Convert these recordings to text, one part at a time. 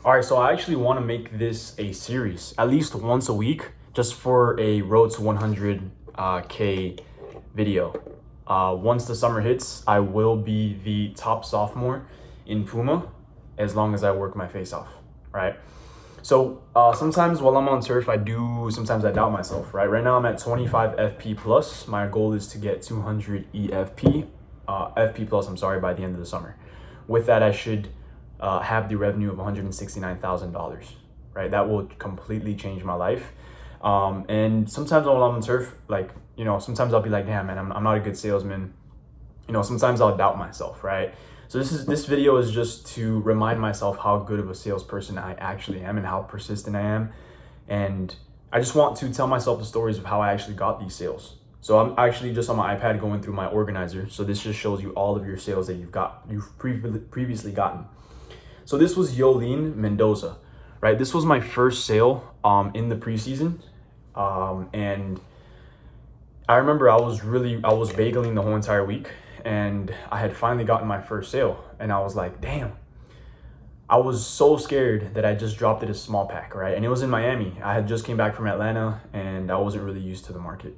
All right, so I actually want to make this a series, at least once a week, just for a road to 100K video. Once the summer hits, I will be the top sophomore in Puma as long as I work my face off, right? So sometimes while I'm on turf, sometimes I doubt myself, right? Right now I'm at 25 FP plus. My goal is to get 200 EFP, FP plus, I'm sorry, by the end of the summer. With that, I should have the revenue of $169,000, right? That will completely change my life. And sometimes while I'm on turf, like, sometimes I'll be like, damn, man, I'm not a good salesman. Sometimes I'll doubt myself, right? So this video is just to remind myself how good of a salesperson I actually am and how persistent I am. And I just want to tell myself the stories of how I actually got these sales. So I'm actually just on my iPad going through my organizer. So this just shows you all of your sales that you've previously gotten. So this was Yolene Mendoza, right? This was my first sale in the preseason. And I remember I was bageling the whole entire week, and I had finally gotten my first sale, and I was like, damn. I was so scared that I just dropped it a small pack, right? And it was in Miami. I had just came back from Atlanta, and I wasn't really used to the market,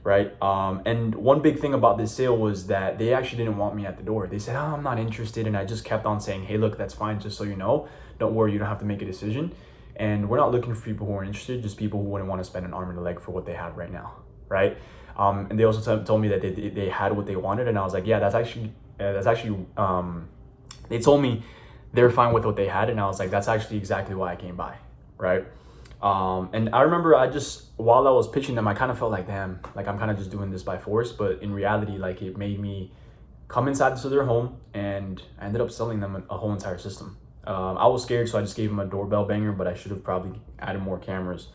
right? And one big thing about this sale was that they actually didn't want me at the door. They said, oh, I'm not interested. And I just kept on saying, hey, look, that's fine. Just so you know, don't worry, you don't have to make a decision. And we're not looking for people who are interested, just people who wouldn't want to spend an arm and a leg for what they have right now, right? And they also told me that they had what they wanted. And I was like, yeah, they told me they're fine with what they had. And I was like, that's actually exactly why I came by, right? And I remember while I was pitching them, I kind of felt like, damn, like I'm kind of just doing this by force. But in reality, like it made me come inside to their home, and I ended up selling them a whole entire system. I was scared, so I just gave them a doorbell banger, but I should have probably added more cameras.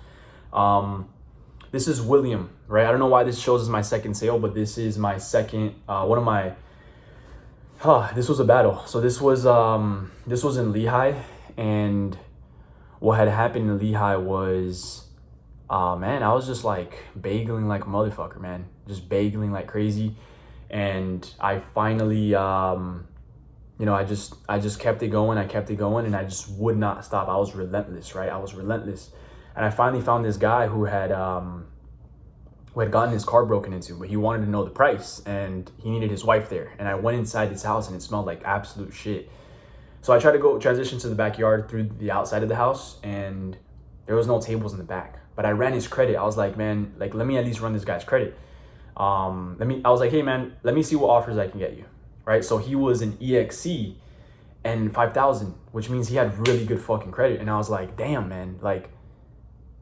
This is William, right? I don't know why this shows as my second sale, but this is my second, this was a battle. So this was in Lehigh, and what had happened in Lehigh was, man, I was just like bageling like a motherfucker, man. Just bageling like crazy. And I finally, I just kept it going. I kept it going, and I just would not stop. I was relentless, right? I was relentless. And I finally found this guy who had gotten his car broken into, but he wanted to know the price, and he needed his wife there. And I went inside his house, and it smelled like absolute shit. So I tried to go transition to the backyard through the outside of the house, and there was no tables in the back. But I ran his credit. I was like, man, like let me at least run this guy's credit. I was like, hey man, let me see what offers I can get you, right? So he was an EXC and 5,000, which means he had really good fucking credit. And I was like, damn man, like,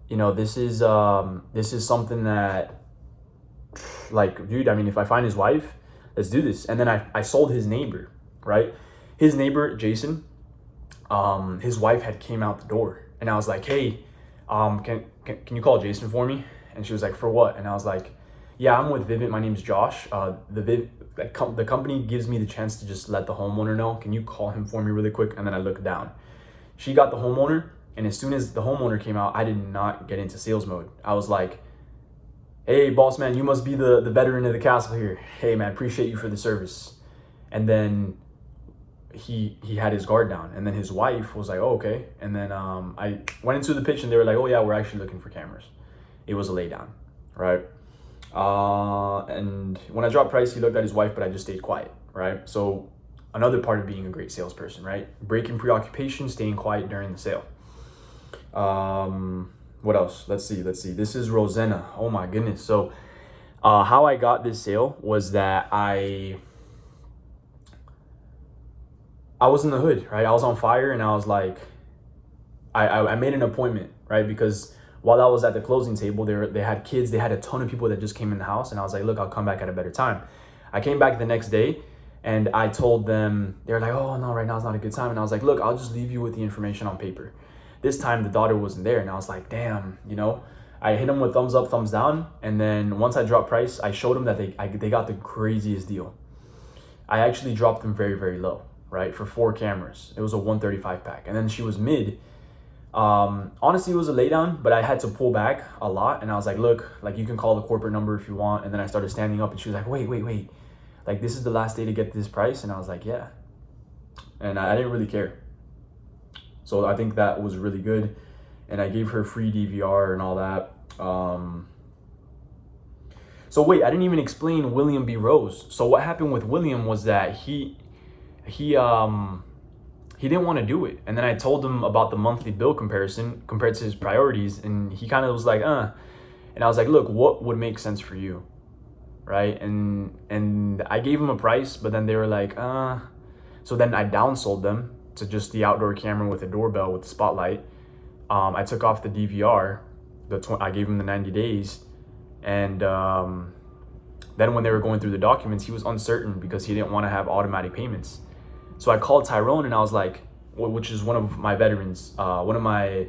this is something that, like, dude, I mean, if I find his wife, let's do this. And then I sold his neighbor, right? His neighbor, Jason, his wife had came out the door, and I was like, hey, can you call Jason for me? And she was like, for what? And I was like, yeah, I'm with Vivint. My name's Josh. The company gives me the chance to just let the homeowner know. Can you call him for me really quick? And then I looked down. She got the homeowner, and as soon as the homeowner came out, I did not get into sales mode. I was like, hey, boss man, you must be the veteran of the castle here. Hey man, appreciate you for the service. And then he had his guard down, and then his wife was like, oh, okay. And then I went into the pitch, and they were like, oh yeah, we're actually looking for cameras. It was a lay down, right? And when I dropped price, he looked at his wife, but I just stayed quiet, right? So another part of being a great salesperson, right? Breaking preoccupation, staying quiet during the sale. What else? Let's see. This is Rosanna. Oh my goodness. So how I got this sale was that I was in the hood, right? I was on fire, and I was like, I made an appointment, right? Because while I was at the closing table, they had kids, they had a ton of people that just came in the house, and I was like, look, I'll come back at a better time. I came back the next day, and I told them, they were like, oh no, right now is not a good time. And I was like, look, I'll just leave you with the information on paper. This time the daughter wasn't there, and I was like, damn, I hit them with thumbs up, thumbs down. And then once I dropped price, I showed them that they got the craziest deal. I actually dropped them very, very low, right? For 4 cameras. It was a 135 pack. And then she was mid. Honestly, it was a laydown, but I had to pull back a lot. And I was like, look, like you can call the corporate number if you want. And then I started standing up, and she was like, wait. Like, this is the last day to get this price? And I was like, yeah. And I didn't really care. So I think that was really good. And I gave her free DVR and all that. So wait, I didn't even explain William B. Rose. So what happened with William was that he didn't want to do it. And then I told him about the monthly bill comparison compared to his priorities. And he kind of was like, And I was like, look, what would make sense for you? Right? And I gave him a price, but then they were like, So then I downsold them to just the outdoor camera with a doorbell with the spotlight. I took off the DVR. I gave him the 90 days. And then when they were going through the documents, he was uncertain because he didn't want to have automatic payments. So I called Tyrone and I was like, which is one of my veterans, one of my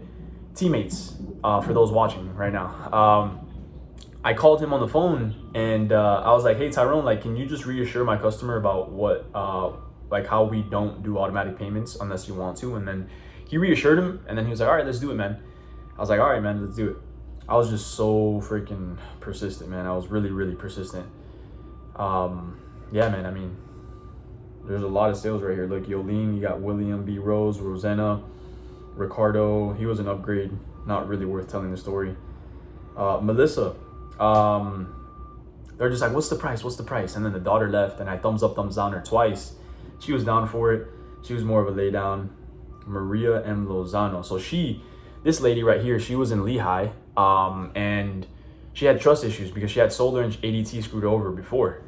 teammates, for those watching right now. I called him on the phone and I was like, hey, Tyrone, like, can you just reassure my customer about what, like how we don't do automatic payments unless you want to? And then he reassured him and then he was like, all right, let's do it, man. I was like, all right, man, let's do it. I was just so freaking persistent, man. I was really, really persistent. Yeah, man, I mean, there's a lot of sales right here. Look, Yolene, you got William B. Rose, Rosanna, Ricardo. He was an upgrade. Not really worth telling the story. Melissa. They're just like, what's the price? What's the price? And then the daughter left and I thumbs up, thumbs down her twice. She was down for it. She was more of a lay down. Maria M. Lozano. So this lady right here, she was in Lehigh. And she had trust issues because she had solar and ADT screwed over before.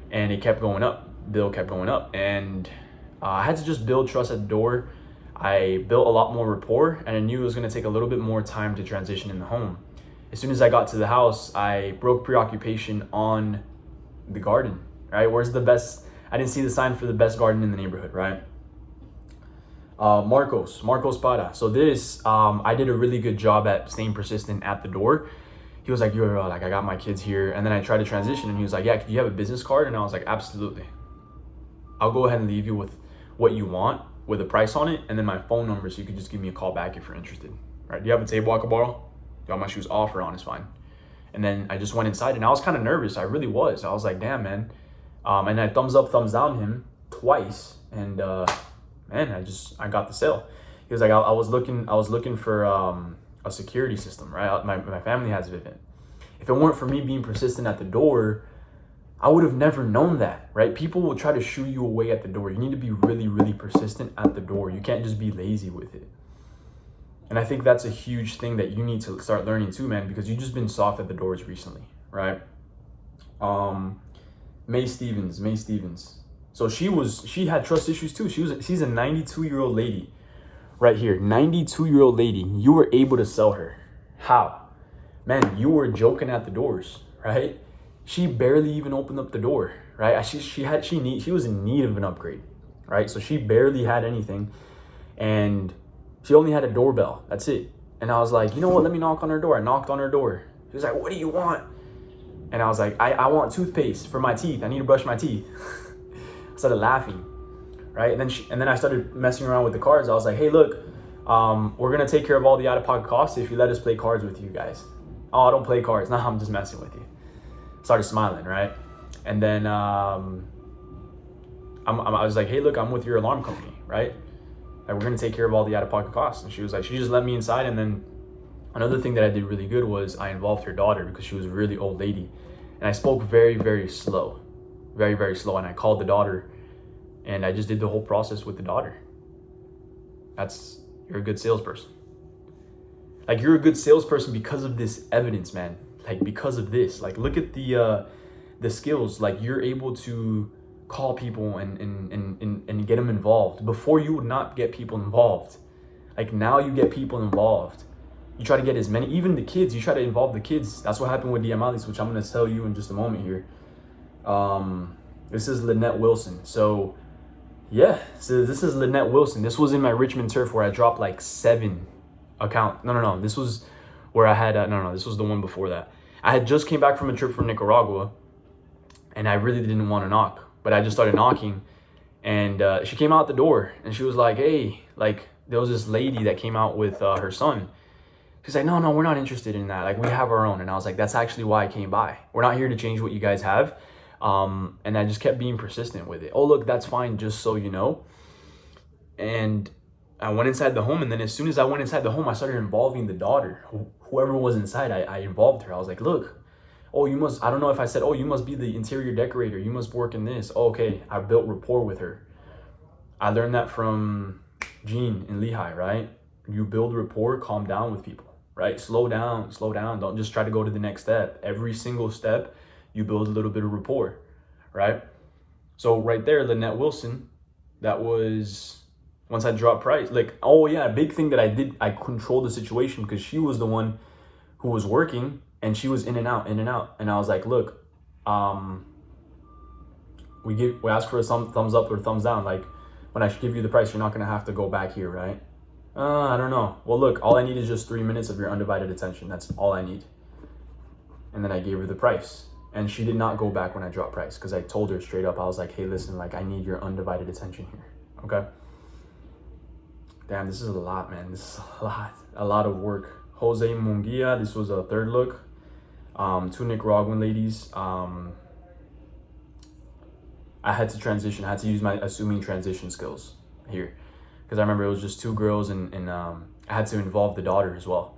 And it kept going up. Bill kept going up. And I had to just build trust at the door. I built a lot more rapport. And I knew it was going to take a little bit more time to transition in the home. As soon as I got to the house, I broke preoccupation on the garden, right? Where's the best? I didn't see the sign for the best garden in the neighborhood, right? Marcos Para. So this, I did a really good job at staying persistent at the door. He was like, yo, like I got my kids here. And then I tried to transition and he was like, yeah, do you have a business card? And I was like, absolutely. I'll go ahead and leave you with what you want with a price on it. And then my phone number, so you could just give me a call back if you're interested. Right? Do you have a table I could borrow? Do you want my shoes off or on is fine. And then I just went inside and I was kind of nervous. I really was. I was like, damn, man. And I thumbs up, thumbs down him twice. And man, I got the sale. He was like, I was looking for a security system, right? My family has Vivint. If it weren't for me being persistent at the door, I would have never known that, right? People will try to shoo you away at the door. You need to be really, really persistent at the door. You can't just be lazy with it. And I think that's a huge thing that you need to start learning too, man, because you've just been soft at the doors recently, right? May Stevens. So she had trust issues too. She's a 92-year-old lady right here. 92-year-old lady. You were able to sell her. How? Man, you were joking at the doors, right? She barely even opened up the door, right? She was in need of an upgrade, right? So she barely had anything and she only had a doorbell. That's it. And I was like, you know what? Let me knock on her door. I knocked on her door. She was like, what do you want? And I was like, I want toothpaste for my teeth. I need to brush my teeth. I started laughing, right? And then I started messing around with the cards. I was like, hey, look, we're going to take care of all the out-of-pocket costs if you let us play cards with you guys. Oh, I don't play cards. No, I'm just messing with you. Started smiling, right? And then I was like, hey, look, I'm with your alarm company, right? Like, we're going to take care of all the out-of-pocket costs. And she was like, she just let me inside. And then another thing that I did really good was I involved her daughter because she was a really old lady. And I spoke very, very slow. Very, very slow. And I called the daughter and I just did the whole process with the daughter. You're a good salesperson. Like, you're a good salesperson because of this evidence, man. Like, because of this. Like, look at the skills. Like, you're able to call people and get them involved. Before, you would not get people involved. Like, now you get people involved. You try to get as many, even the kids, you try to involve the kids. That's what happened with Diamales, which I'm going to tell you in just a moment here. This is Lynette Wilson. So, yeah, so this is Lynette Wilson. This was in my Richmond turf where I dropped like 7 accounts. No. This was where I had, this was the one before that. I had just came back from a trip from Nicaragua and I really didn't want to knock, but I just started knocking and she came out the door and she was like, hey, like, there was this lady that came out with her son. She's like, no, we're not interested in that. Like, we have our own. And I was like, that's actually why I came by. We're not here to change what you guys have. And I just kept being persistent with it. Oh, look, that's fine, just so you know. And I went inside the home, and then as soon as I went inside the home, I started involving the daughter. Whoever was inside, I involved her. I was like, look, oh, you must, I don't know if I said, oh, you must be the interior decorator. You must work in this. Oh, okay. I built rapport with her. I learned that from Gene in Lehigh, right? You build rapport, calm down with people, right? Slow down, slow down. Don't just try to go to the next step. Every single step, you build a little bit of rapport, right? So right there, Lynette Wilson, that was, once I dropped price, like, oh yeah, a big thing that I did, I controlled the situation because she was the one who was working and she was in and out, in and out. And I was like, look, we ask for a thumbs up or thumbs down. Like, when I give you the price, you're not gonna have to go back here, right? I don't know. Well, look, all I need is just 3 minutes of your undivided attention. That's all I need. And then I gave her the price. And she did not go back when I dropped price because I told her straight up, I was like, hey, listen, like, I need your undivided attention here, okay? Damn, this is a lot, man. This is a lot of work. Jose Munguia, this was a third look. Two Nicaraguan ladies. I had to transition. I had to use my assuming transition skills here because I remember it was just two girls and I had to involve the daughter as well.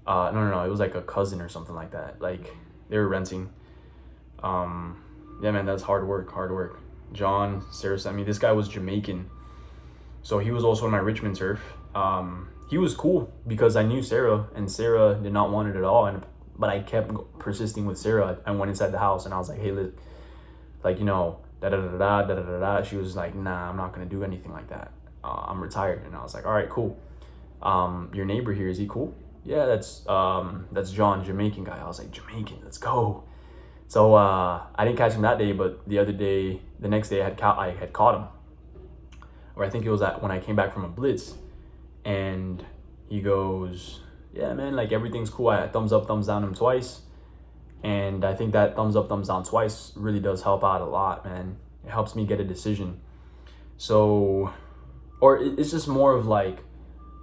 No, it was like a cousin or something like that. Like, they were renting. Yeah, man, that's hard work. John, Sarah sent me. This guy was Jamaican, so he was also on my Richmond turf. He was cool because I knew Sarah, and Sarah did not want it at all. But I kept persisting with Sarah. I went inside the house and I was like, hey, like, you know, da da da da da da da da. She was like, nah, I'm not gonna do anything like that. I'm retired. And I was like, all right, cool. Your neighbor here, is he cool? Yeah, that's John, Jamaican guy. I was like, Jamaican, let's go. So I didn't catch him that day, but the next day I had caught him. Or I think it was when I came back from a blitz, and he goes, yeah, man, like, everything's cool. I thumbs up, thumbs down him twice. And I think that thumbs up, thumbs down twice really does help out a lot, man. It helps me get a decision. So, or it's just more of like,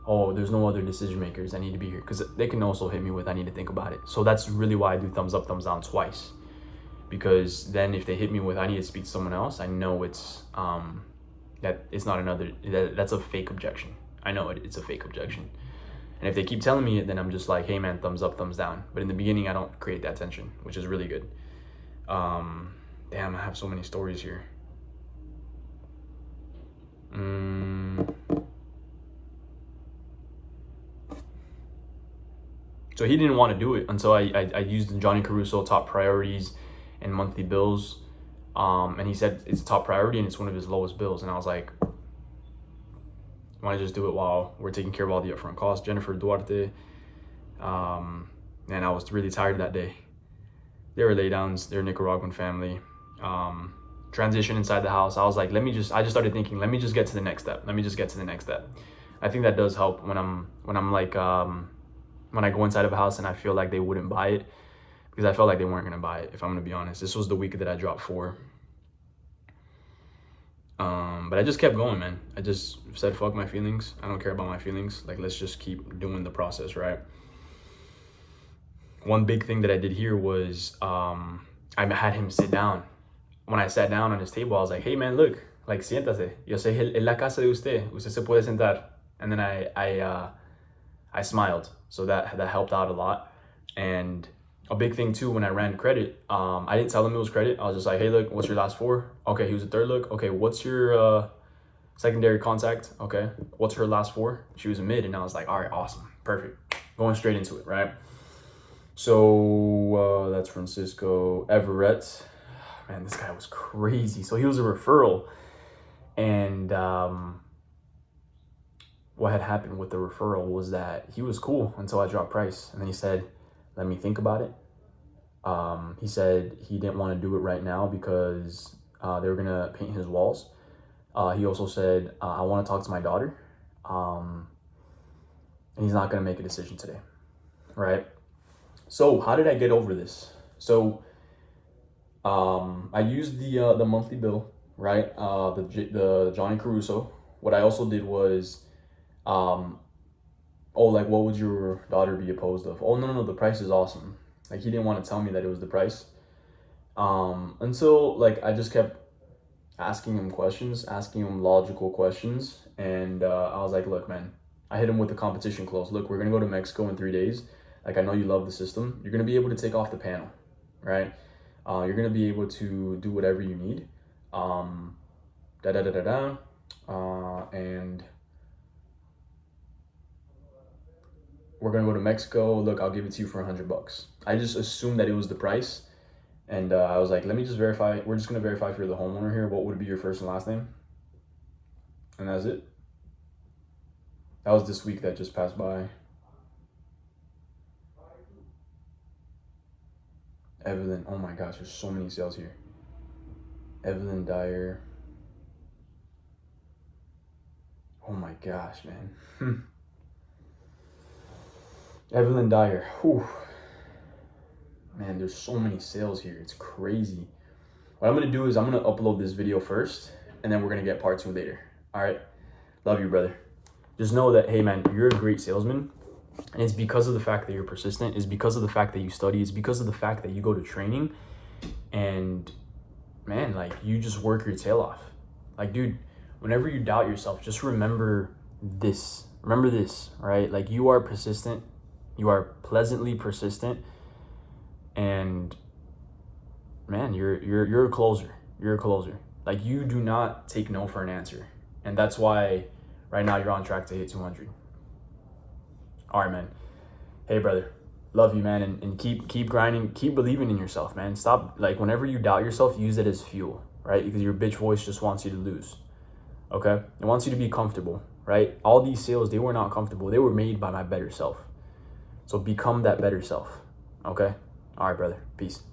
oh, there's no other decision makers. I need to be here. Because they can also hit me with, I need to think about it. So that's really why I do thumbs up, thumbs down twice. Because then if they hit me with, I need to speak to someone else, I know it's, that it's not that's a fake objection. I know it's a fake objection. And if they keep telling me it, then I'm just like, hey man, thumbs up, thumbs down. But in the beginning, I don't create that tension, which is really good. Damn, I have so many stories here. So he didn't want to do it until I used the Johnny Caruso top priorities and monthly bills. And he said it's top priority and it's one of his lowest bills. And I was like, why just do it while we're taking care of all the upfront costs? Jennifer Duarte. And I was really tired that day. They were laydowns. They're a Nicaraguan family. Transition inside the house. I was like, I just started thinking, let me just get to the next step. I think that does help when I'm like, when I go inside of a house and I feel like they wouldn't buy it, because I felt like they weren't going to buy it, if I'm going to be honest. This was the week that I dropped 4. But I just kept going, man. I just said, fuck my feelings. I don't care about my feelings. Like, let's just keep doing the process, right? One big thing that I did here was I had him sit down. When I sat down on his table, I was like, hey, man, look, like, siéntase. Yo sé, es la casa de usted. Usted se puede sentar. And then I smiled. So that helped out a lot. And a big thing too, when I ran credit, I didn't tell him it was credit. I was just like, hey, look, what's your last 4? Okay, he was a third look. Okay, what's your secondary contact? Okay, what's her last 4? She was a mid. And I was like, all right, awesome, perfect. Going straight into it, right? So that's Francisco Everett. Man, this guy was crazy. So he was a referral. And what had happened with the referral was that he was cool until I dropped price. And then he said, let me think about it. He said he didn't want to do it right now because they were going to paint his walls. He also said, I want to talk to my daughter. And he's not going to make a decision today. Right? So how did I get over this? So I used the monthly bill, right? The Johnny Caruso. What I also did was, oh, like, what would your daughter be opposed of? Oh, no, the price is awesome. Like, he didn't want to tell me that it was the price. Until, like, I just kept asking him questions, asking him logical questions. And I was like, look, man, I hit him with the competition clause. Look, we're going to go to Mexico in 3 days. Like, I know you love the system. You're going to be able to take off the panel, right? You're going to be able to do whatever you need. And we're going to go to Mexico. Look, I'll give it to you for $100. I just assumed that it was the price. And I was like, let me just verify. We're just going to verify if you're the homeowner here. What would be your first and last name? And that's it. That was this week that just passed by. Evelyn, oh my gosh, there's so many sales here. Evelyn Dyer. Oh my gosh, man. Evelyn Dyer. Whew. Man, there's so many sales here. It's crazy. What I'm going to do is I'm going to upload this video first, and then we're going to get part 2 later. All right? Love you, brother. Just know that, hey, man, you're a great salesman. And it's because of the fact that you're persistent. It's because of the fact that you study. It's because of the fact that you go to training. And, man, like, you just work your tail off. Like, dude, whenever you doubt yourself, just remember this. Remember this, right? Like, you are persistent. You are pleasantly persistent. And, man, you're a closer. You're a closer. Like, you do not take no for an answer. And that's why right now you're on track to hit 200. All right, man. Hey, brother. Love you, man. And keep grinding. Keep believing in yourself, man. Stop, like, whenever you doubt yourself, use it as fuel, right? Because your bitch voice just wants you to lose, okay? It wants you to be comfortable, right? All these sales, they were not comfortable. They were made by my better self. So become that better self, okay? All right, brother. Peace.